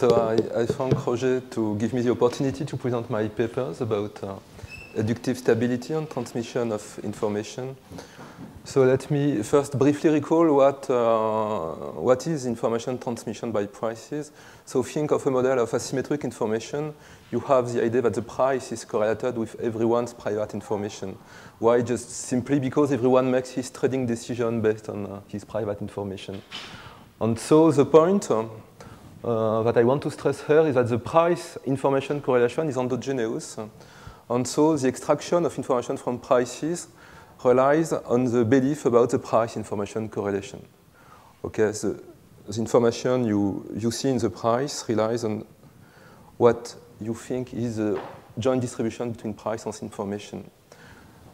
So I thank Roger to give me the opportunity to present my papers about inductive stability and transmission of information. So let me first briefly recall what is information transmission by prices. So think of a model of asymmetric information. You have the idea that the price is correlated with everyone's private information. Why? Just simply because everyone makes his trading decision based on his private information. And so the point that I want to stress here is that the price information correlation is endogenous. And so the extraction of information from prices relies on the belief about the price information correlation. Okay, the information you see in the price relies on what you think is the joint distribution between price and information.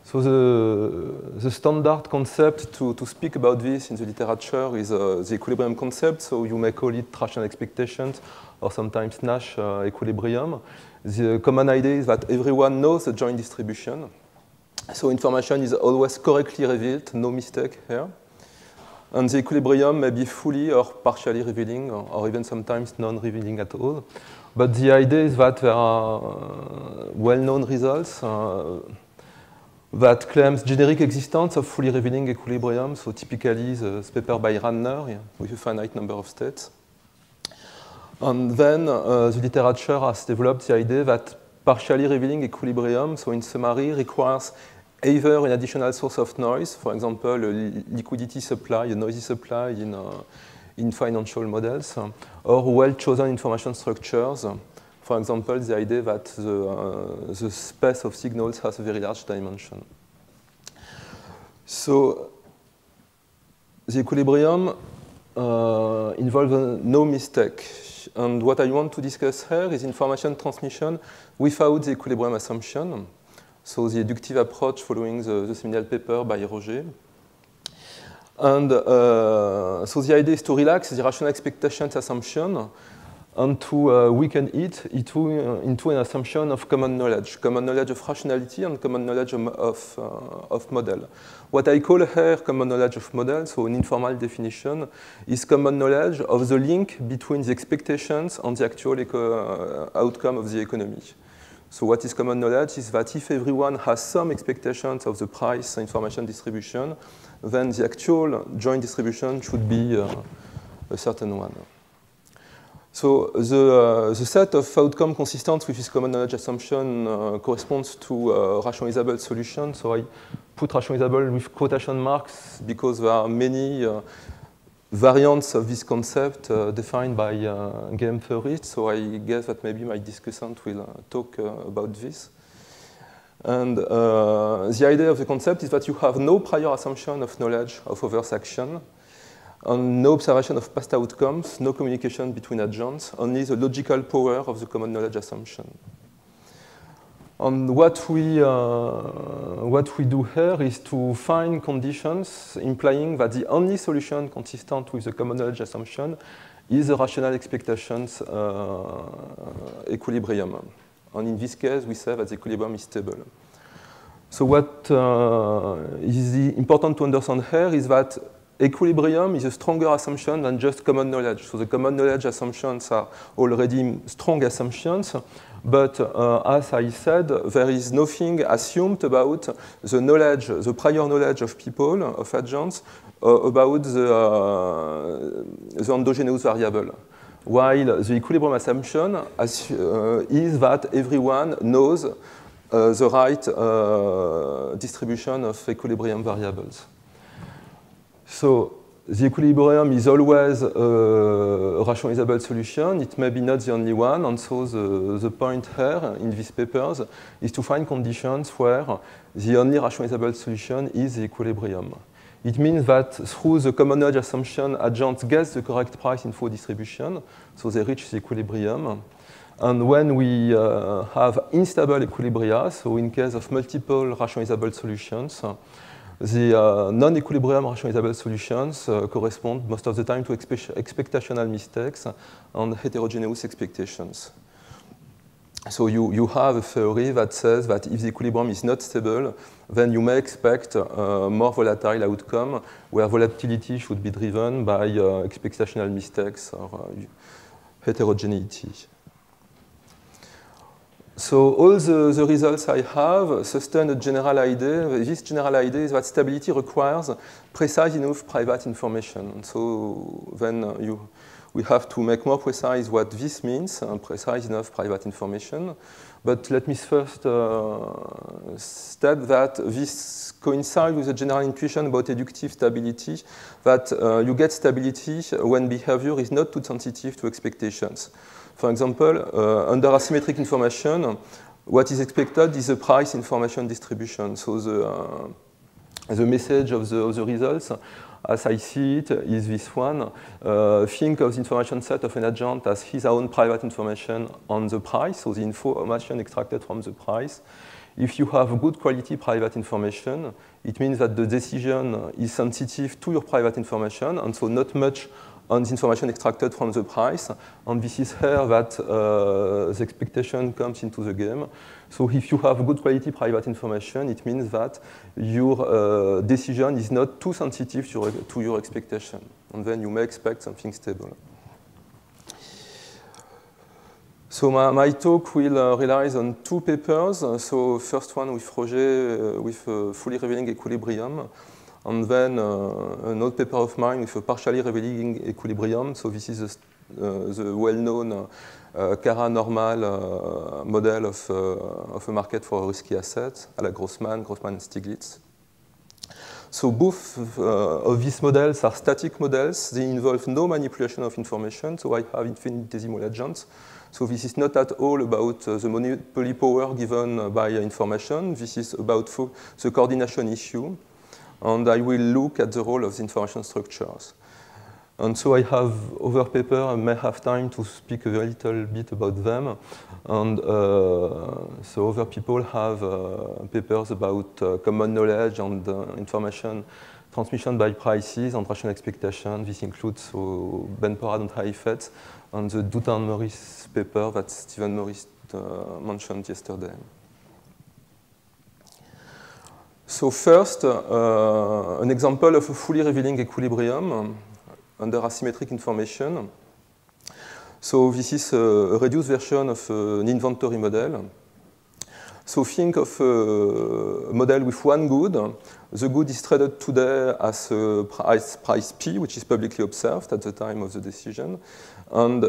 So the standard concept to speak about this in the literature is the equilibrium concept. So you may call it rational expectations or sometimes Nash equilibrium. The common idea is that everyone knows the joint distribution. So information is always correctly revealed, no mistake here. And the equilibrium may be fully or partially revealing, or even sometimes non-revealing at all. But the idea is that there are well-known results that claims generic existence of fully revealing equilibrium. So typically the paper by Ranner with a finite number of states. And then the literature has developed the idea that partially revealing equilibrium, so in summary, requires either an additional source of noise, for example, a liquidity supply, a noisy supply in financial models, or well-chosen information structures. For example, the idea that the space of signals has a very large dimension. So the equilibrium involves no mistake. And what I want to discuss here is information transmission without the equilibrium assumption. So the inductive approach following the seminal paper by Roger. And so the idea is to relax the rational expectations assumption and to weaken it into an assumption of common knowledge of rationality and common knowledge of model. What I call here common knowledge of model, so an informal definition, is common knowledge of the link between the expectations and the actual outcome of the economy. So what is common knowledge is that if everyone has some expectations of the price information distribution, then the actual joint distribution should be a certain one. So the set of outcome consistent with this common knowledge assumption corresponds to rationalizable solution. So I put rationalizable with quotation marks because there are many variants of this concept defined by game theorists. So I guess that maybe my discussant will talk about this. And the idea of the concept is that you have no prior assumption of knowledge of others' action, and no observation of past outcomes, no communication between agents, only the logical power of the common knowledge assumption. And what we do here is to find conditions implying that the only solution consistent with the common knowledge assumption is the rational expectations equilibrium. And in this case, we say that the equilibrium is stable. So what is important to understand here is that equilibrium is a stronger assumption than just common knowledge. So the common knowledge assumptions are already strong assumptions, but as I said, there is nothing assumed about the knowledge, the prior knowledge of people, of agents, about the endogenous variable. While the equilibrium assumption is that everyone knows the right distribution of equilibrium variables. So the equilibrium is always a rationalizable solution. It may be not the only one, and so the point here in these papers is to find conditions where the only rationalizable solution is the equilibrium. It means that through the common knowledge assumption, agents guess the correct price info distribution, so they reach the equilibrium. And when we have unstable equilibria, so in case of multiple rationalizable solutions, the non-equilibrium rationalizable solutions correspond most of the time to expectational mistakes and heterogeneous expectations. So you have a theory that says that if the equilibrium is not stable, then you may expect a more volatile outcome where volatility should be driven by expectational mistakes or heterogeneity. So all the results I have sustain a general idea. This general idea is that stability requires precise enough private information. And so then we have to make more precise what this means, precise enough private information. But let me first state that this coincides with a general intuition about educative stability, that you get stability when behavior is not too sensitive to expectations. For example, under asymmetric information, what is expected is a price information distribution. So the message of the results, as I see it, is this one. Think of the information set of an agent as his own private information on the price, so the information extracted from the price. If you have good quality private information, it means that the decision is sensitive to your private information, and so not much on the information extracted from the price. And this is here that the expectation comes into the game. So if you have good quality private information, it means that your decision is not too sensitive to your expectation. And then you may expect something stable. So my talk will rely on two papers. So first one with Roger with fully revealing equilibrium. And then another paper of mine with a partially revealing equilibrium. So this is the well-known Cara normal model of a market for risky assets, à la Grossman and Stiglitz. So both of these models are static models. They involve no manipulation of information. So I have infinitesimal agents. So this is not at all about the monopoly power given by information. This is about the coordination issue. And I will look at the role of the information structures. And so I have other papers. I may have time to speak a very little bit about them. And so other people have papers about common knowledge and information transmission by prices and rational expectation. This includes Ben Porad and Haifetz and the Dutta and Morris paper that Stephen Morris mentioned yesterday. So first, an example of a fully revealing equilibrium under asymmetric information. So this is a reduced version of an inventory model. So think of a model with one good. The good is traded today as a price P, which is publicly observed at the time of the decision. And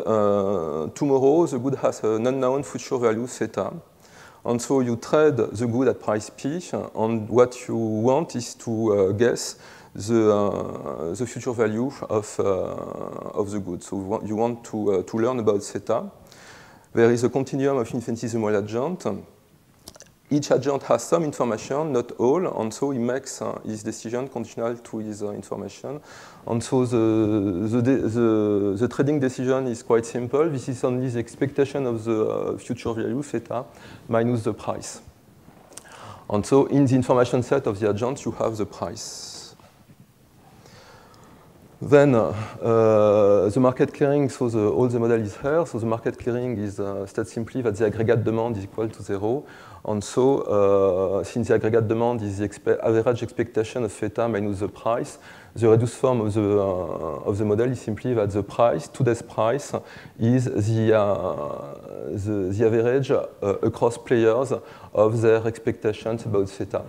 tomorrow, the good has an unknown future value theta. And so you trade the good at price P, and what you want is to guess the future value of the good. So you want to learn about theta. There is a continuum of infinitesimal agents. Each agent has some information, not all, and so he makes his decision conditional to his information. And so the trading decision is quite simple. This is only the expectation of the future value, theta, minus the price. And so in the information set of the agent, you have the price. Then the market clearing, so all the model is here. So the market clearing is states simply that the aggregate demand is equal to 0. And so since the aggregate demand is the average expectation of theta minus the price, the reduced form of the model is simply that the price, today's price, is the average across players of their expectations about theta,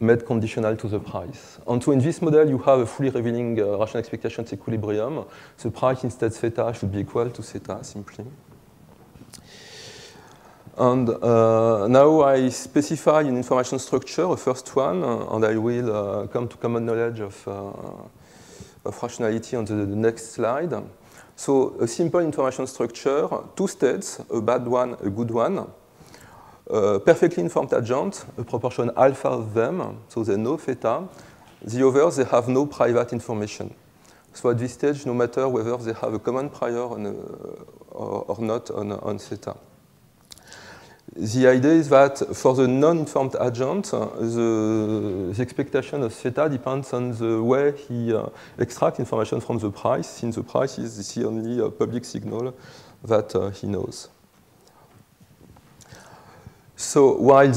made conditional to the price. And so in this model, you have a fully revealing rational expectations equilibrium. The price instead theta should be equal to theta simply. And now I specify an information structure, a first one, and I will come to common knowledge of rationality on the next slide. So a simple information structure, two states, a bad one, a good one. Perfectly informed agent, a proportion alpha of them, so they know theta. The others, they have no private information. So at this stage, no matter whether they have a common prior or not on theta. The idea is that for the non-informed agent, the expectation of theta depends on the way he extracts information from the price, since the price is the only public signal that he knows. So while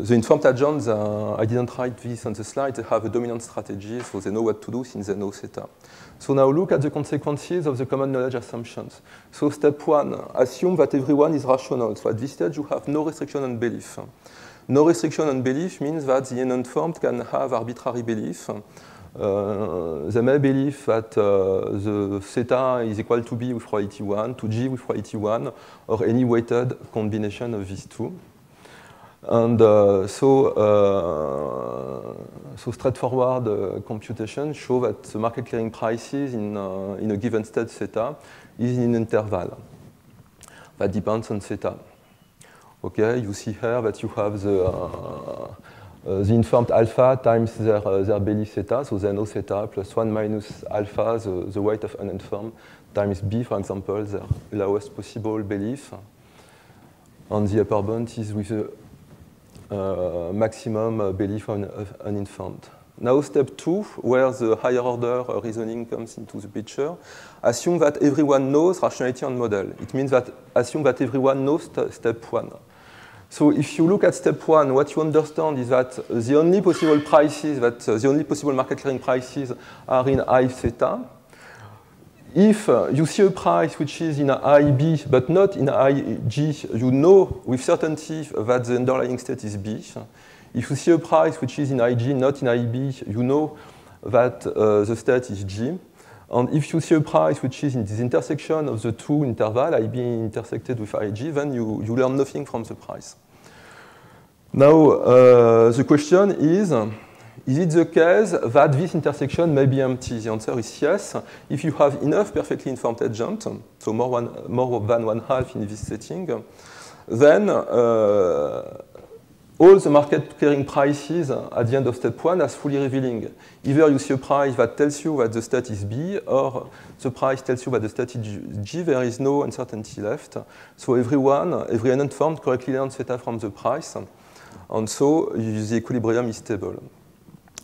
the informed agents, I didn't write this on the slide, they have a dominant strategy, so they know what to do since they know theta. So now look at the consequences of the common knowledge assumptions. So step one, assume that everyone is rational. So at this stage, you have no restriction on belief. No restriction on belief means that the uninformed can have arbitrary belief. They may believe that the theta is equal to B with probability 1, to G with probability 1, or any weighted combination of these two. And so straightforward computation show that the market clearing prices in a given state theta is in an interval that depends on theta. Okay, you see here that you have the informed alpha times their belief theta, so they know theta plus 1 minus alpha, the weight of uninformed, times B, for example, their lowest possible belief. And the upper bound is with the maximum belief of uninformed. Now step two, where the higher order reasoning comes into the picture, assume that everyone knows rationality on model. It means that assume that everyone knows step one. So if you look at step one, what you understand is that the only possible prices, the only possible market clearing prices are in I theta. If you see a price which is in IB but not in IG, you know with certainty that the underlying state is B. If you see a price which is in IG, not in IB, you know that the state is G. And if you see a price which is in this intersection of the two interval, IB intersected with IG, then you learn nothing from the price. Now, the question is it the case that this intersection may be empty? The answer is yes. If you have enough perfectly informed agents, so more than one half in this setting, then all the market clearing prices at the end of step one are fully revealing. Either you see a price that tells you that the state is B, or the price tells you that the state is G. There is no uncertainty left. So every uninformed correctly learns theta from the price, and so the equilibrium is stable.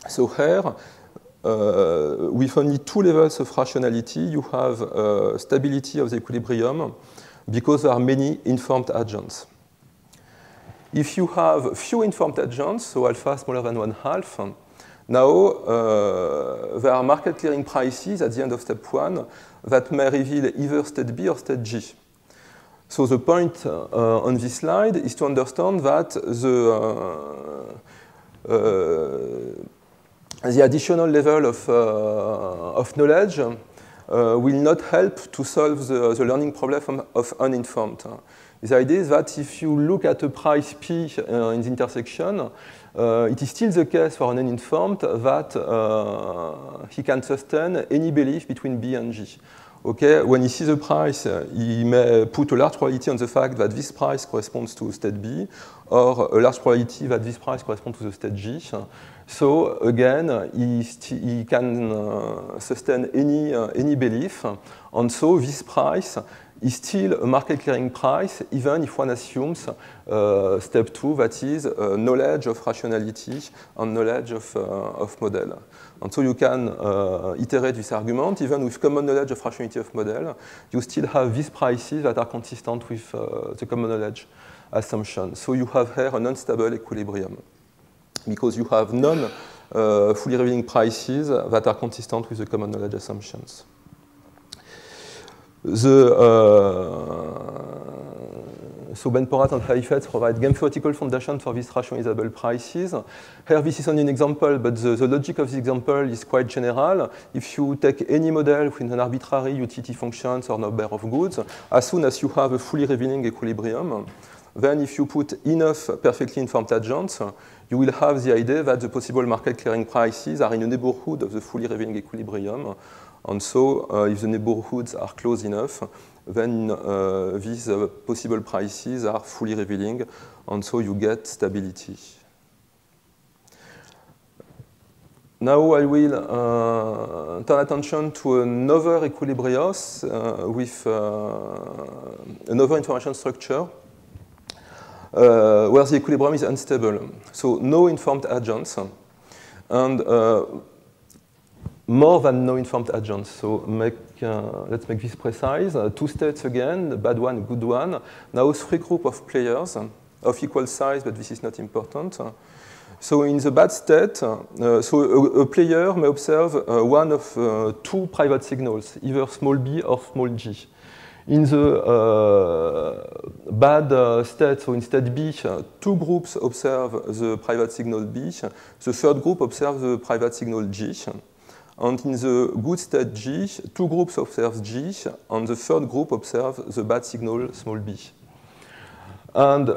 So here, with only two levels of rationality, you have stability of the equilibrium because there are many informed agents. If you have few informed agents, so alpha smaller than one half, now there are market clearing prices at the end of step one that may reveal either state B or state G. So the point on this slide is to understand that the additional level of knowledge will not help to solve the learning problem of uninformed. The idea is that if you look at a price P in the intersection, it is still the case for an uninformed that he can sustain any belief between B and G. Okay, when he sees a price, he may put a large probability on the fact that this price corresponds to state B, or a large probability that this price corresponds to the state G. So again, he can sustain any belief, and so this price is still a market clearing price, even if one assumes step two, that is knowledge of rationality and knowledge of model. And so you can iterate this argument, even with common knowledge of rationality of model, you still have these prices that are consistent with the common knowledge assumption. So you have here an unstable equilibrium, because you have non-fully revealing prices that are consistent with the common knowledge assumptions. So Ben Porat and Heifetz provide game theoretical foundation for these rationalizable prices. Here, this is only an example, but the logic of the example is quite general. If you take any model with an arbitrary utility functions or number of goods, as soon as you have a fully revealing equilibrium, then if you put enough perfectly informed agents, you will have the idea that the possible market clearing prices are in the neighborhood of the fully revealing equilibrium. And so, if the neighborhoods are close enough, then these possible prices are fully revealing, and so you get stability. Now I will turn attention to another equilibrios with another information structure where the equilibrium is unstable. So no informed agents, and more than no informed adjoints. So let's make this precise. 2 states again, a bad one, a good one. Now 3 groups of players of equal size, but this is not important. So in the bad state, so a player may observe one of 2 private signals, either small b or small g. In the bad state, so in state B, 2 groups observe the private signal B. The third group observes the private signal G. And in the good state G, 2 groups observe G, and the third group observes the bad signal small b. And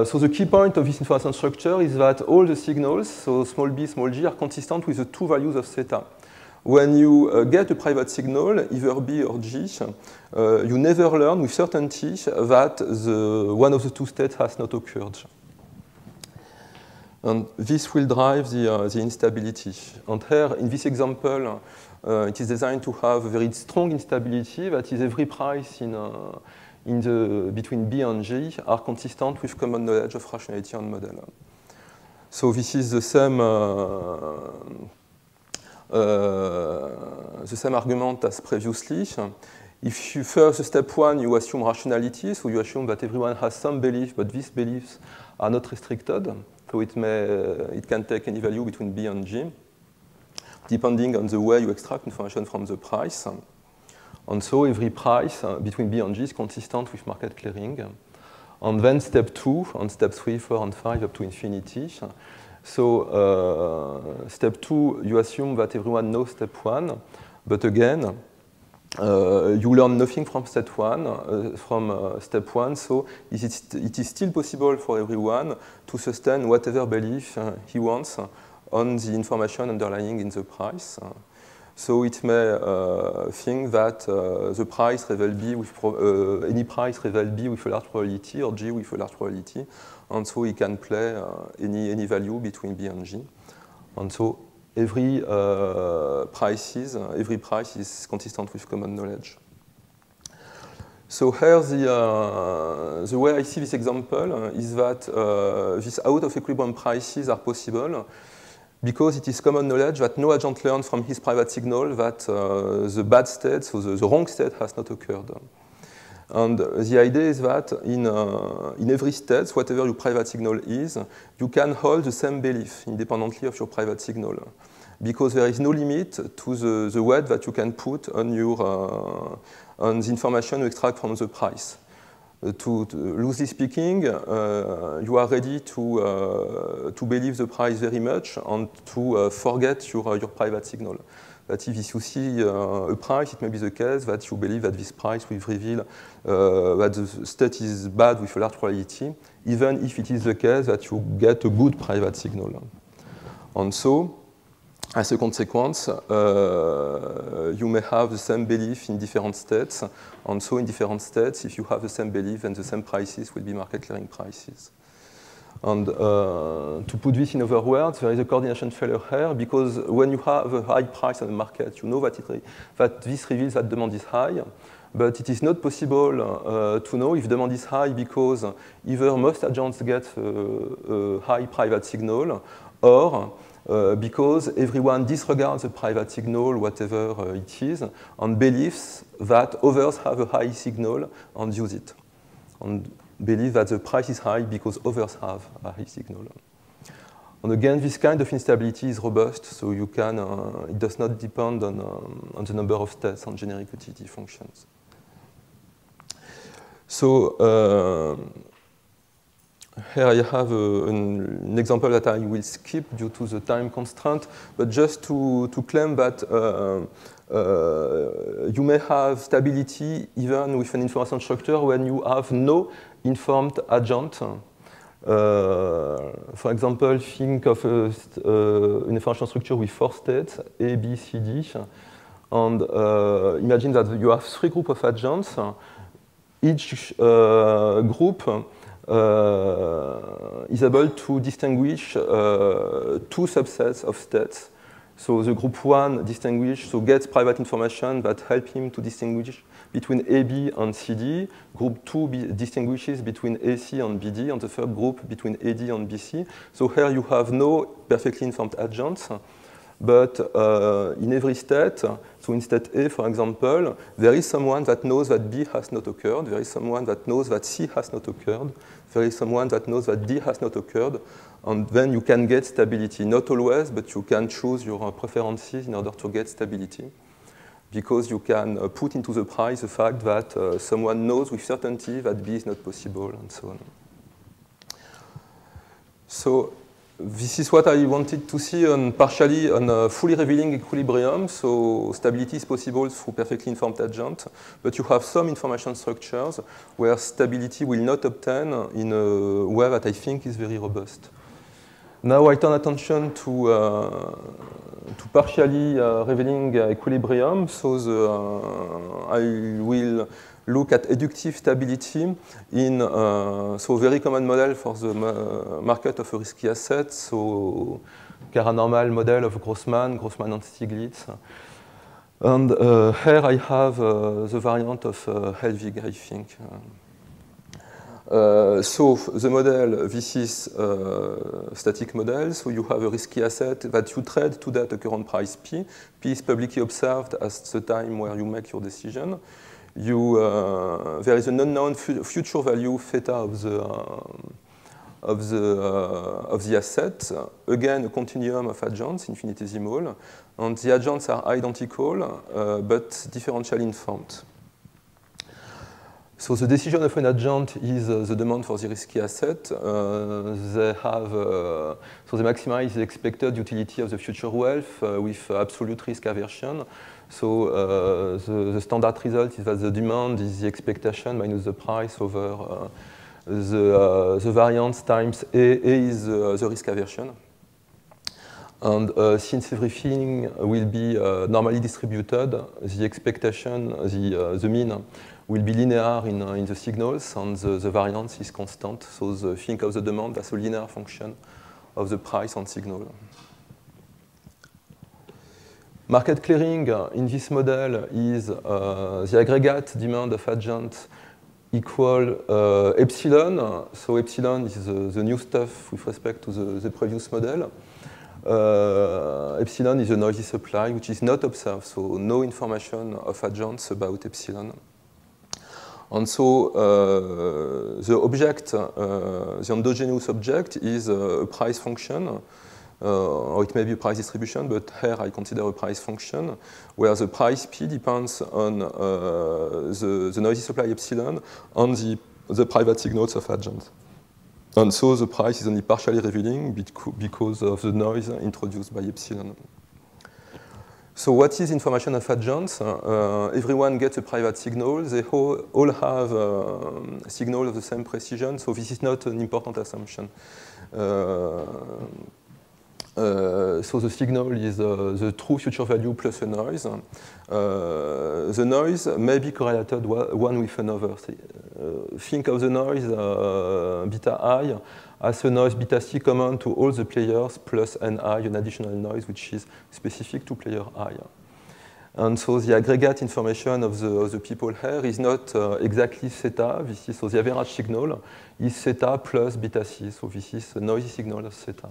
so the key point of this information structure is that all the signals, so small b, small g, are consistent with the 2 values of theta. When you get a private signal, either B or G, you never learn with certainty that one of the 2 states has not occurred. And this will drive the instability. And here, in this example, it is designed to have a very strong instability, that is every price between B and G are consistent with common knowledge of rationality and model. So this is the same argument as previously. If you first step 1, you assume rationality, so you assume that everyone has some belief, but these beliefs are not restricted. So it can take any value between B and G, depending on the way you extract information from the price. And so every price between B and G is consistent with market clearing. And then step 2, and step 3, 4, and 5 up to infinity. So step 2, you assume that everyone knows step 1, but again, you learn nothing from step 1, so it is still possible for everyone to sustain whatever belief he wants on the information underlying in the price. So it may think that the price reveal B with any price reveal B with a large probability or G with a large probability, and so he can play any value between B and G. And so every price is consistent with common knowledge. So here the way I see this example is that these out of equilibrium prices are possible because it is common knowledge that no agent learns from his private signal that the bad state, so the wrong state, has not occurred. And the idea is that in every state, whatever your private signal is, you can hold the same belief independently of your private signal, because there is no limit to the weight that you can put on the information you extract from the price. Loosely speaking, you are ready to believe the price very much and to forget your private signal. That if you see a price, it may be the case that you believe that this price will reveal that the state is bad with a large probability, even if it is the case that you get a good private signal. And so, as a consequence, you may have the same belief in different states, and so in different states, if you have the same belief, then the same prices will be market clearing prices. And to put this in other words, there is a coordination failure here, because when you have a high price on the market, you know that this reveals that demand is high, but it is not possible to know if demand is high because either most agents get a high private signal, or because everyone disregards the private signal, whatever it is, and believes that others have a high signal and use it, and believe that the price is high because others have a high signal. And again, this kind of instability is robust, so you can, it does not depend on the number of states and generic utility functions. So here I have an example that I will skip due to the time constraint, but just to claim that you may have stability even with an information structure when you have no informed agent. For example, think of an information structure with 4 states, A, B, C, D, and imagine that you have 3 groups of agents. Each group is able to distinguish 2 subsets of states. So the group 1 gets private information that help him to distinguish between AB and CD. Group 2 distinguishes between AC and BD, and the third group between AD and BC. So here you have no perfectly informed agents. but in every state, so in state A, for example, there is someone that knows that B has not occurred, there is someone that knows that C has not occurred, there is someone that knows that D has not occurred, and then you can get stability. Not always, but you can choose your preferences in order to get stability, because you can put into the price the fact that someone knows with certainty that B is not possible, and so on. So this is what I wanted to see on partially on a fully revealing equilibrium. So stability is possible through perfectly informed agent, but you have some information structures where stability will not obtain in a way that I think is very robust. Now I turn attention to partially revealing equilibrium. So I will look at eductive stability in so very common model for the market of a risky asset. So Kara-Normal model of Grossman and Stiglitz. And here I have the variant of Helvig, I think. So the model, this is static model. So you have a risky asset that you trade today at the current price P. P is publicly observed as the time where you make your decision. There is an unknown future value theta of the asset. Again, a continuum of agents, infinitesimal, and the agents are identical but differentially informed. So the decision of an agent is the demand for the risky asset. They have so they maximize the expected utility of the future wealth with absolute risk aversion. So the standard result is that the demand is the expectation minus the price over the variance times A is the risk aversion. And since everything will be normally distributed, the expectation, the mean, will be linear in the signals, and the variance is constant. So think of the demand as a linear function of the price on signal. Market clearing in this model is the aggregate demand of agents equal epsilon. So epsilon is the new stuff with respect to the previous model. Epsilon is a noisy supply, which is not observed, so no information of agents about epsilon. And so the object, the endogenous object is a price function, or it may be a price distribution, but here I consider a price function, where the price P depends on the noisy supply epsilon on the private signals of agents. And so the price is only partially revealing because of the noise introduced by epsilon. So what is information of agents? Everyone gets a private signal. They all have a signal of the same precision, so this is not an important assumption. So the signal is the true future value plus a noise. The noise may be correlated one with another. Think of the noise beta I as a noise beta C common to all the players plus Ni, an additional noise which is specific to player I. And so the aggregate information of the people here is not exactly theta. This is, so the average signal is theta plus beta C. So this is a noisy signal of theta.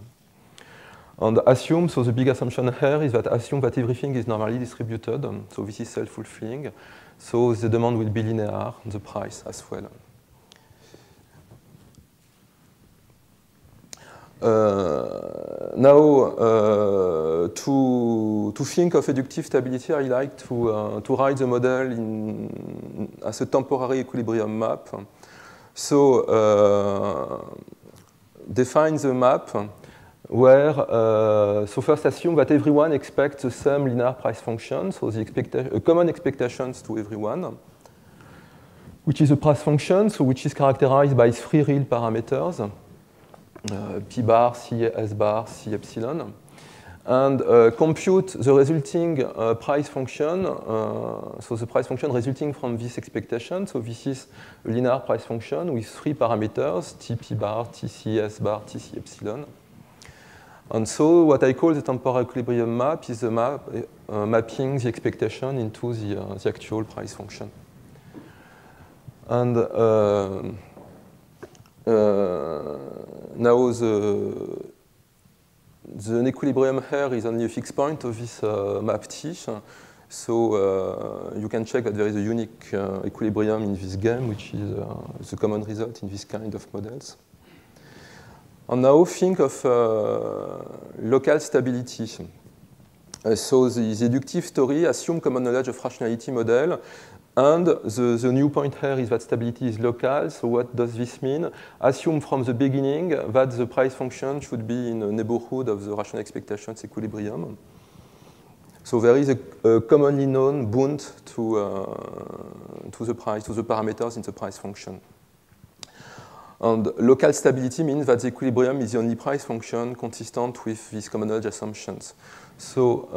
And assume, so the big assumption here is that assume that everything is normally distributed. So this is self-fulfilling. So the demand will be linear, the price as well. Now, to think of eductive stability, I like to write the model as a temporary equilibrium map. So define the map where, so first assume that everyone expects the same linear price function, so the common expectations to everyone, which is a price function, so which is characterized by three real parameters. P bar, C S bar, C epsilon, and compute the resulting price function, so the price function resulting from this expectation. So this is a linear price function with three parameters, T P bar, T C S bar, T C epsilon. And so what I call the temporal equilibrium map is the map mapping the expectation into the actual price function. And now the equilibrium here is only a fixed point of this map T. So you can check that there is a unique equilibrium in this game, which is the common result in this kind of models. And now think of local stability. So the deductive story assumes common knowledge of rationality model, and the new point here is that stability is local. So what does this mean? Assume from the beginning that the price function should be in a neighborhood of the rational expectations equilibrium. So there is a commonly known bound to the price, to the parameters in the price function. And local stability means that the equilibrium is the only price function consistent with these common knowledge assumptions. So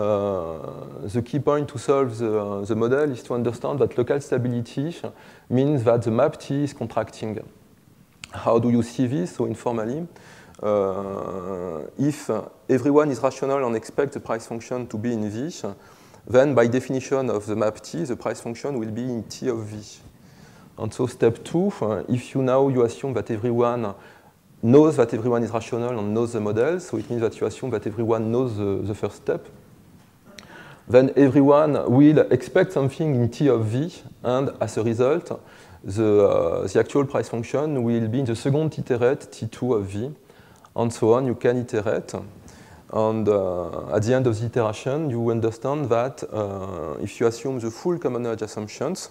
the key point to solve the model is to understand that local stability means that the map T is contracting. How do you see this? So informally, if everyone is rational and expects the price function to be in V, then by definition of the map T, the price function will be in T of V. And so step 2, if you assume that everyone knows that everyone is rational and knows the model, so it means that you assume that everyone knows the first step, then everyone will expect something in T of V, and as a result, the actual price function will be in the second iterate T2 of V, and so on. You can iterate. And at the end of the iteration, you understand that if you assume the full common knowledge assumptions,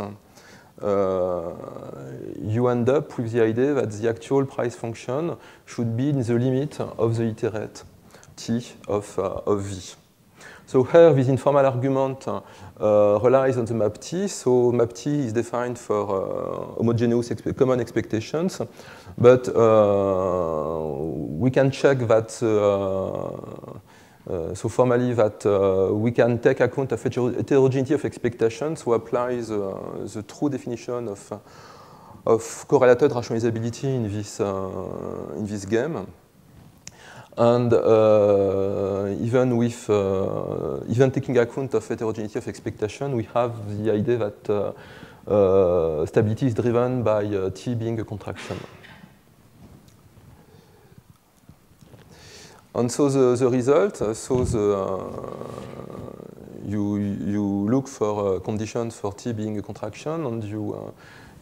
you end up with the idea that the actual price function should be in the limit of the iterate T of V. So here, this informal argument relies on the map T. So map T is defined for homogeneous common expectations, but we can check that so formally that we can take account of heterogeneity of expectations, so apply the true definition of correlated rationalizability in this game. And even taking account of heterogeneity of expectation, we have the idea that stability is driven by T being a contraction. And so the result, you look for conditions for T being a contraction, and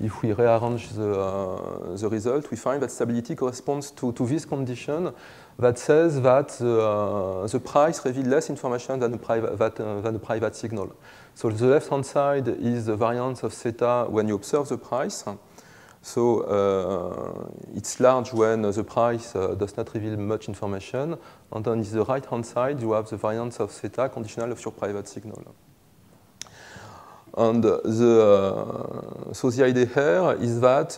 if we rearrange the result, we find that stability corresponds to this condition that says that the price reveals less information than a private signal. So the left-hand side is the variance of theta when you observe the price. So it's large when the price does not reveal much information. And on the right-hand side, you have the variance of theta conditional of your private signal. And so the idea here is that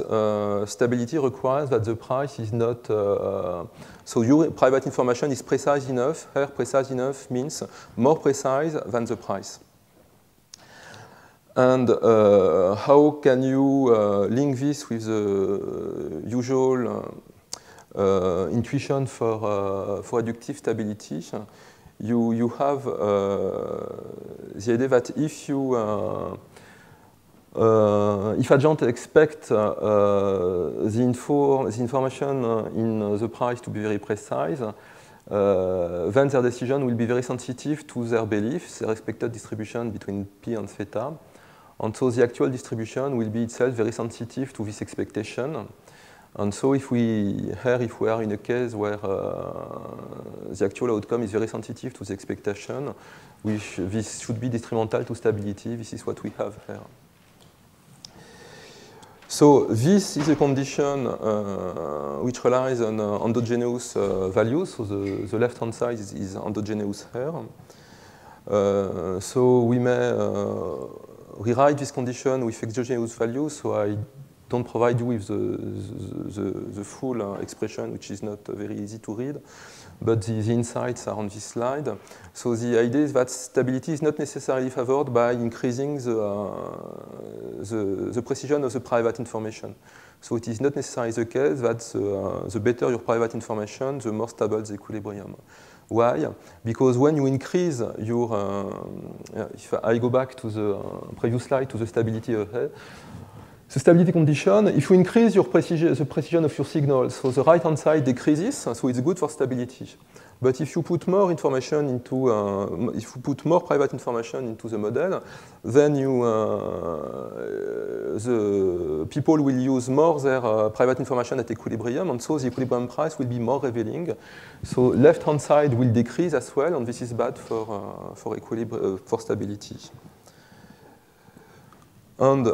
stability requires that the price is not, so your private information is precise enough. Here, precise enough means more precise than the price. And how can you link this with the usual intuition for adductive stability? You have the idea that if agents expect the information in the price to be very precise, then their decision will be very sensitive to their beliefs, their expected distribution between P and theta. And so the actual distribution will be itself very sensitive to this expectation. And so if we are in a case where the actual outcome is very sensitive to the expectation, this should be detrimental to stability. This is what we have here. So this is a condition which relies on endogenous values. So the left-hand side is endogenous here. So we may rewrite this condition with exogenous values. So I don't provide you with the full expression, which is not very easy to read, but the insights are on this slide. So the idea is that stability is not necessarily favored by increasing the precision of the private information. So it is not necessarily the case that the better your private information, the more stable the equilibrium. Why? Because when you increase your, if I go back to the previous slide, to the stability ahead, the stability condition, if you increase the precision of your signal, so the right-hand side decreases, so it's good for stability. But if you put more information into, if you put more private information into the model, then the people will use more their private information at equilibrium, and so the equilibrium price will be more revealing. So left-hand side will decrease as well, and this is bad for stability. And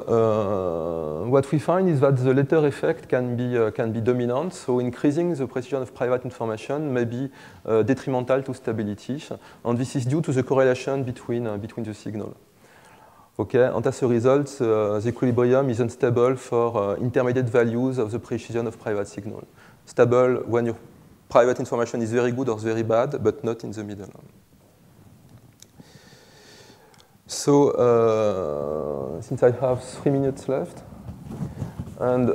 what we find is that the latter effect can be dominant, so increasing the precision of private information may be detrimental to stability, and this is due to the correlation between the signal. Okay, and as a result, the equilibrium is unstable for intermediate values of the precision of private signal. Stable when your private information is very good or very bad, but not in the middle. So, since I have 3 minutes left, and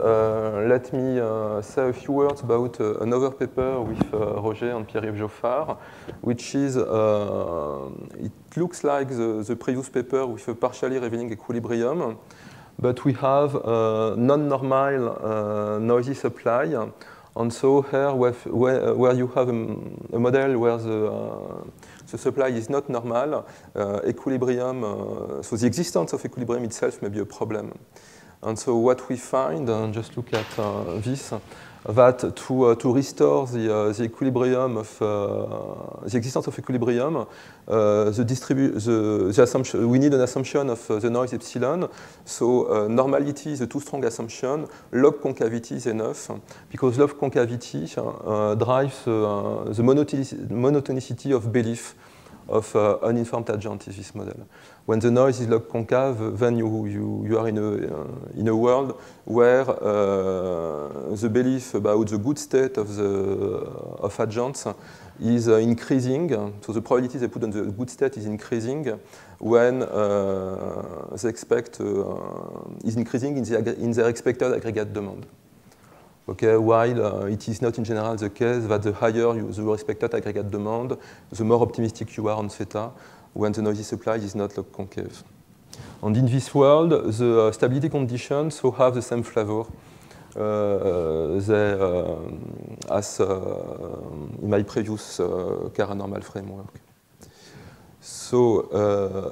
let me say a few words about another paper with Roger and Pierre-Yves Joffard, which is, it looks like the previous paper with a partially revealing equilibrium, but we have non-normal noisy supply. And so here, where you have a model where the supply is not normal, equilibrium, so the existence of equilibrium itself may be a problem. And so what we find, and just look at this, that to restore the equilibrium of the existence of equilibrium, the assumption, we need an assumption of the noise epsilon. So normality is a too strong assumption. Log concavity is enough because log concavity drives the monotonicity of belief of uninformed agent in this model. When the noise is log concave, then you are in a world where the belief about the good state of agents is increasing. So the probability they put on the good state is increasing when they expect is increasing in their expected aggregate demand. Okay, while it is not in general the case that the higher the expected aggregate demand, the more optimistic you are on theta when the noisy supply is not log concave. And in this world, the stability conditions so have the same flavor as in my previous Kara-normal framework. So,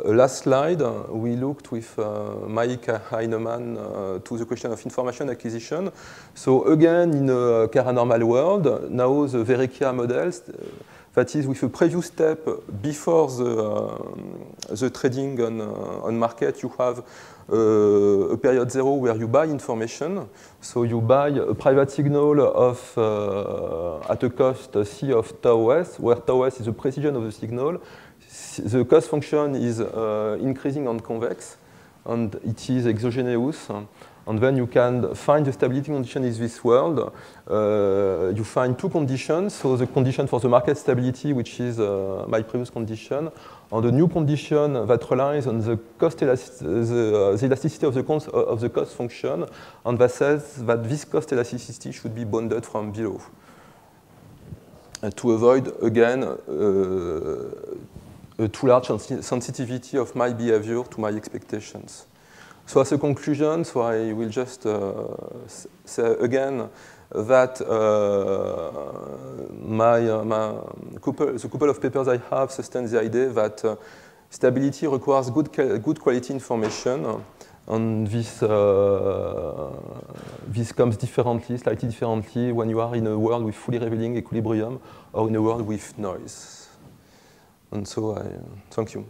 last slide, we looked with Mike Heinemann to the question of information acquisition. So again, in a Kara-normal world, now the Verrecchia models, that is with a previous step before the trading on market, you have a period 0 where you buy information. So you buy a private signal of at a cost C of tau s, where tau s is the precision of the signal. The cost function is increasing on convex, and it is exogenous. And then you can find the stability condition in this world. You find two conditions. So the condition for the market stability, which is my previous condition, and a new condition that relies on the cost the elasticity of the cost function, and that says that this cost elasticity should be bounded from below. To avoid, again, a too large sensitivity of my behavior to my expectations. So as a conclusion, so I will just say again that the couple of papers I have sustain the idea that stability requires good quality information, and this comes differently, slightly differently, when you are in a world with fully revealing equilibrium or in a world with noise. And so I thank you.